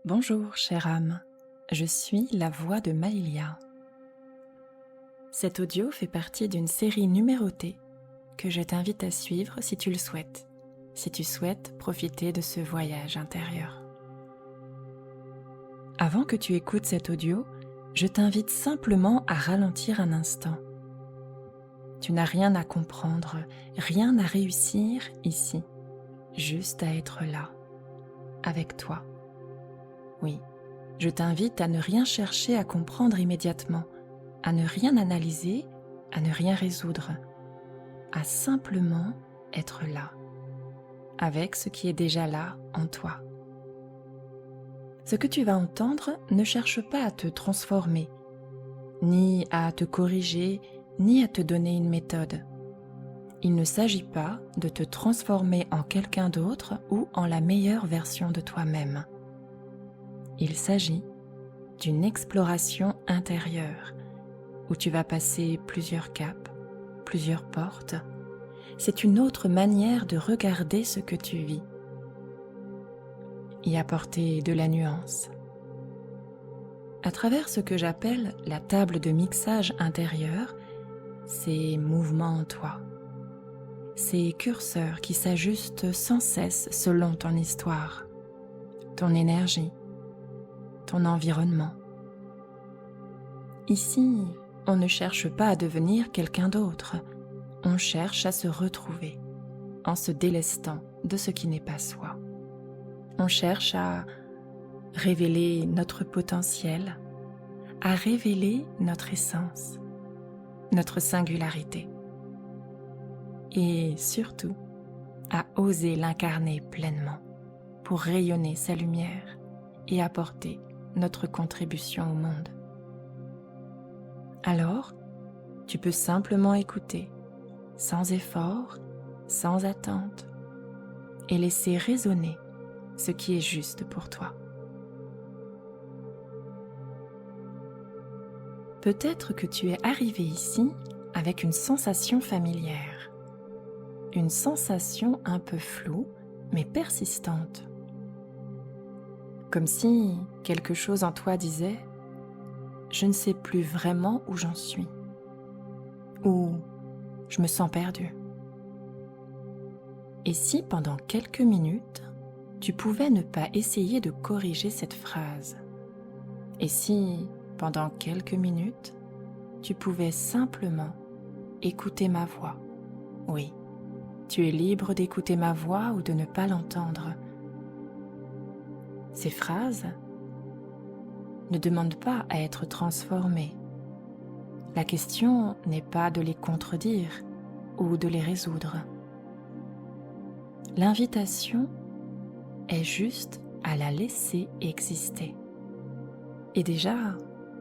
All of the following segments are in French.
Bonjour chère âme, je suis la voix de Maïlia. Cet audio fait partie d'une série numérotée que je t'invite à suivre si tu le souhaites, si tu souhaites profiter de ce voyage intérieur. Avant que tu écoutes cet audio, je t'invite simplement à ralentir un instant. Tu n'as rien à comprendre, rien à réussir ici, juste à être là, avec toi. Oui, je t'invite à ne rien chercher à comprendre immédiatement, à ne rien analyser, à ne rien résoudre, à simplement être là, avec ce qui est déjà là en toi. Ce que tu vas entendre ne cherche pas à te transformer, ni à te corriger, ni à te donner une méthode. Il ne s'agit pas de te transformer en quelqu'un d'autre ou en la meilleure version de toi-même. Il s'agit d'une exploration intérieure où tu vas passer plusieurs caps, plusieurs portes. C'est une autre manière de regarder ce que tu vis. Y apporter de la nuance. À travers ce que j'appelle la table de mixage intérieur, ces mouvements en toi, ces curseurs qui s'ajustent sans cesse selon ton histoire, ton énergie, ton environnement. Ici, on ne cherche pas à devenir quelqu'un d'autre, on cherche à se retrouver en se délestant de ce qui n'est pas soi. On cherche à révéler notre potentiel, à révéler notre essence, notre singularité et surtout à oser l'incarner pleinement pour rayonner sa lumière et apporter notre contribution au monde. Alors, tu peux simplement écouter, sans effort, sans attente, et laisser résonner ce qui est juste pour toi. Peut-être que tu es arrivé ici avec une sensation familière, une sensation un peu floue mais persistante. Comme si quelque chose en toi disait « Je ne sais plus vraiment où j'en suis » ou « Je me sens perdu ». Et si pendant quelques minutes, tu pouvais ne pas essayer de corriger cette phrase? Et si pendant quelques minutes, tu pouvais simplement écouter ma voix? Oui, tu es libre d'écouter ma voix ou de ne pas l'entendre. Ces phrases ne demandent pas à être transformées. La question n'est pas de les contredire ou de les résoudre. L'invitation est juste à la laisser exister. Et déjà,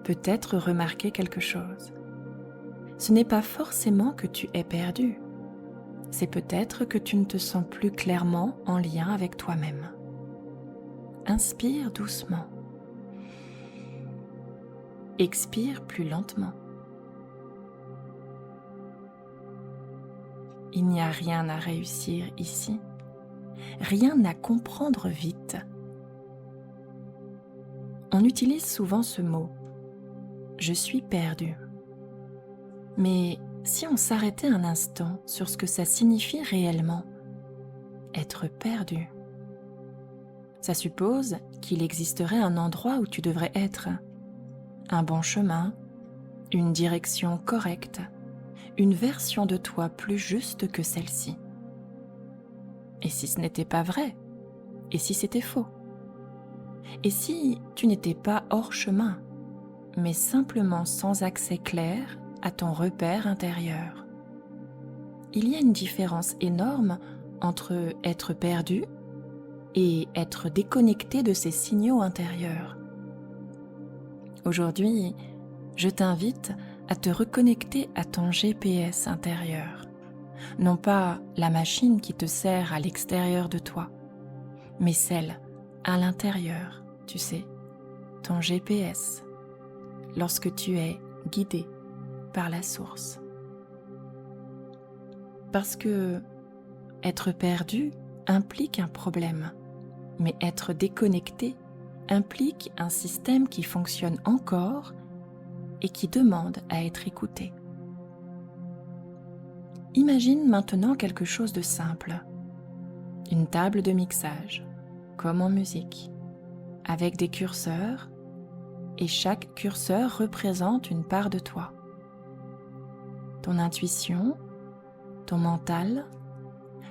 peut-être remarquer quelque chose. Ce n'est pas forcément que tu es perdu. C'est peut-être que tu ne te sens plus clairement en lien avec toi-même. Inspire doucement. Expire plus lentement. Il n'y a rien à réussir ici. Rien à comprendre vite. On utilise souvent ce mot « je suis perdu ». Mais si on s'arrêtait un instant sur ce que ça signifie réellement, être perdu, ça suppose qu'il existerait un endroit où tu devrais être, un bon chemin, une direction correcte, une version de toi plus juste que celle-ci. Et si ce n'était pas vrai? Et si c'était faux? Et si tu n'étais pas hors chemin, mais simplement sans accès clair à ton repère intérieur? Il y a une différence énorme entre être perdu et être déconnecté de ses signaux intérieurs. Aujourd'hui, je t'invite à te reconnecter à ton GPS intérieur. Non pas la machine qui te sert à l'extérieur de toi, mais celle à l'intérieur, tu sais, ton GPS, lorsque tu es guidé par la source. Parce que être perdu implique un problème, mais être déconnecté implique un système qui fonctionne encore et qui demande à être écouté. Imagine maintenant quelque chose de simple. Une table de mixage, comme en musique, avec des curseurs, et chaque curseur représente une part de toi. Ton intuition, ton mental,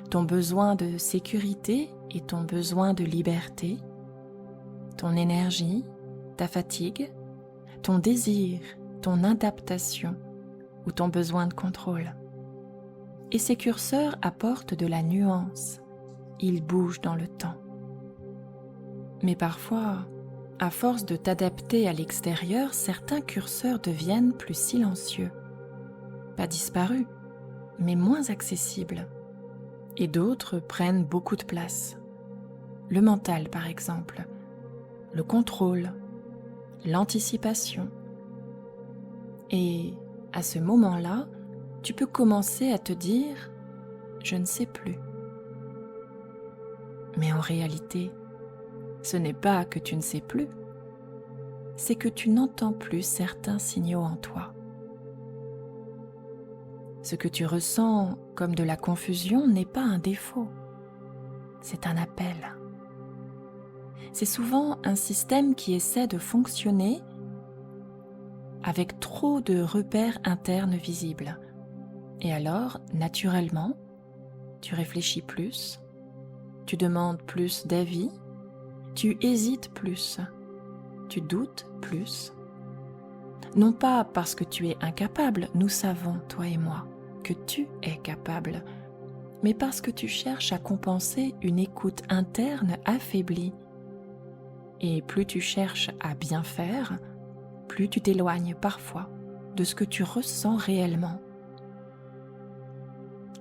ton besoin de sécurité et ton besoin de liberté, ton énergie, ta fatigue, ton désir, ton adaptation ou ton besoin de contrôle. Et ces curseurs apportent de la nuance, ils bougent dans le temps. Mais parfois, à force de t'adapter à l'extérieur, certains curseurs deviennent plus silencieux, pas disparus, mais moins accessibles. Et d'autres prennent beaucoup de place. Le mental, par exemple, le contrôle, l'anticipation. Et à ce moment-là, tu peux commencer à te dire « je ne sais plus ». Mais en réalité, ce n'est pas que tu ne sais plus, c'est que tu n'entends plus certains signaux en toi. Ce que tu ressens comme de la confusion n'est pas un défaut, c'est un appel. C'est souvent un système qui essaie de fonctionner avec trop de repères internes visibles. Et alors, naturellement, tu réfléchis plus, tu demandes plus d'avis, tu hésites plus, tu doutes plus. Non pas parce que tu es incapable, nous savons, toi et moi, que tu es capable, mais parce que tu cherches à compenser une écoute interne affaiblie. Et plus tu cherches à bien faire, plus tu t'éloignes parfois de ce que tu ressens réellement.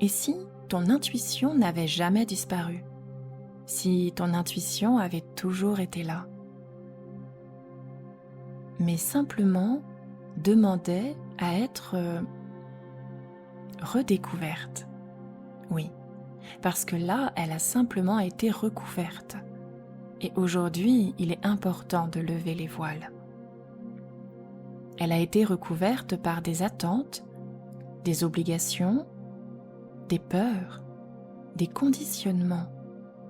Et si ton intuition n'avait jamais disparu? Si ton intuition avait toujours été là? Mais simplement demandait à être redécouverte. Oui, parce que là, elle a simplement été recouverte. Et aujourd'hui, il est important de lever les voiles. Elle a été recouverte par des attentes, des obligations, des peurs, des conditionnements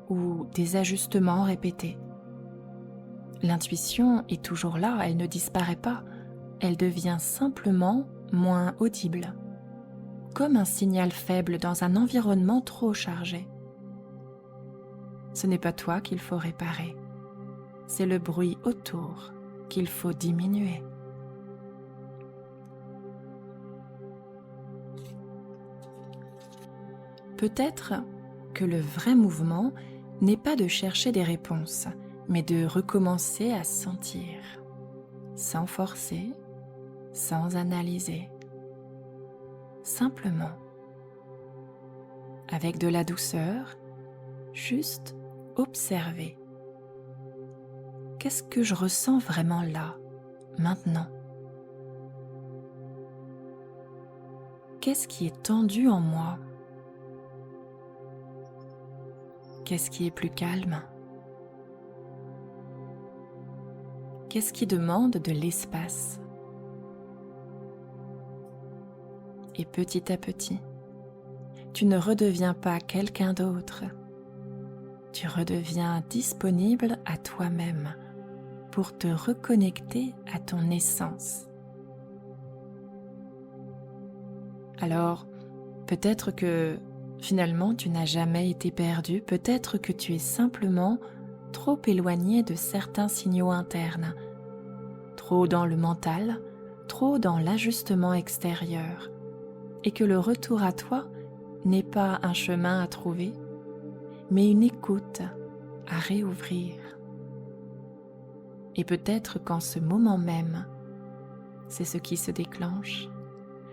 ou des ajustements répétés. L'intuition est toujours là, elle ne disparaît pas, elle devient simplement moins audible, comme un signal faible dans un environnement trop chargé. Ce n'est pas toi qu'il faut réparer, c'est le bruit autour qu'il faut diminuer. Peut-être que le vrai mouvement n'est pas de chercher des réponses, mais de recommencer à sentir, sans forcer, sans analyser, simplement, avec de la douceur, juste observer. Qu'est-ce que je ressens vraiment là, maintenant? Qu'est-ce qui est tendu en moi? Qu'est-ce qui est plus calme? Qu'est-ce qui demande de l'espace? Et petit à petit, tu ne redeviens pas quelqu'un d'autre. Tu redeviens disponible à toi-même pour te reconnecter à ton essence. Alors, peut-être que finalement tu n'as jamais été perdu, peut-être que tu es simplement trop éloigné de certains signaux internes, trop dans le mental, trop dans l'ajustement extérieur, et que le retour à toi n'est pas un chemin à trouver, mais une écoute à réouvrir. Et peut-être qu'en ce moment même, c'est ce qui se déclenche,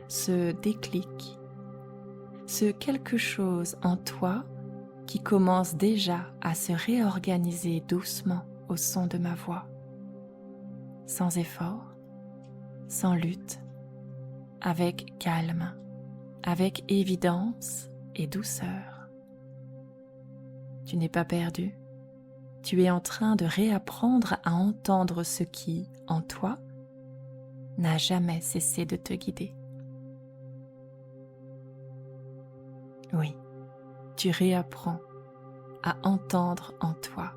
ce déclic, ce quelque chose en toi qui commence déjà à se réorganiser doucement au son de ma voix, sans effort, sans lutte, avec calme, avec évidence et douceur. Tu n'es pas perdu, tu es en train de réapprendre à entendre ce qui, en toi, n'a jamais cessé de te guider. Oui, tu réapprends à entendre en toi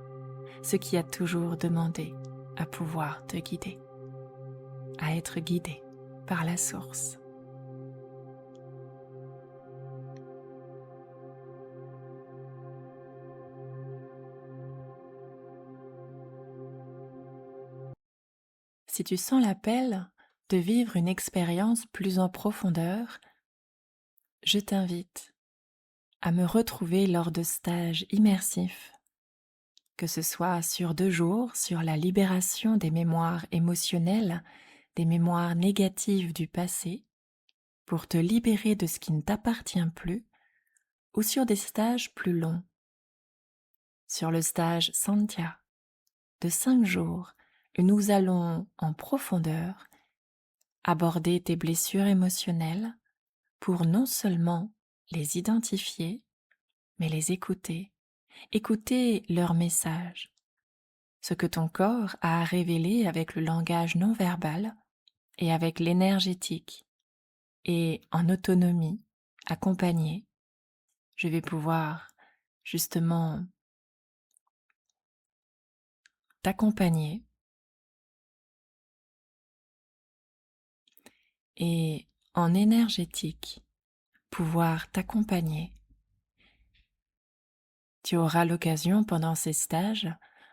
ce qui a toujours demandé à pouvoir te guider, à être guidé par la source. Si tu sens l'appel de vivre une expérience plus en profondeur, je t'invite à me retrouver lors de stages immersifs, que ce soit sur 2 jours sur la libération des mémoires émotionnelles, des mémoires négatives du passé, pour te libérer de ce qui ne t'appartient plus, ou sur des stages plus longs. Sur le stage Sandhya de 5 jours, où nous allons en profondeur aborder tes blessures émotionnelles pour non seulement les identifier, mais les écouter, écouter leurs messages, ce que ton corps a à révéler avec le langage non verbal et avec l'énergétique, et en autonomie, accompagné, je vais pouvoir justement t'accompagner et en énergétique pouvoir t'accompagner. Tu auras l'occasion pendant ces stages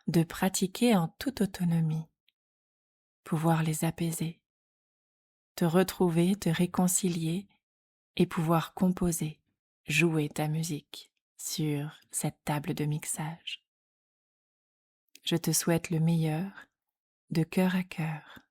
de pratiquer en toute autonomie, pouvoir les apaiser, te retrouver, te réconcilier et pouvoir composer, jouer ta musique sur cette table de mixage. Je te souhaite le meilleur, de cœur à cœur.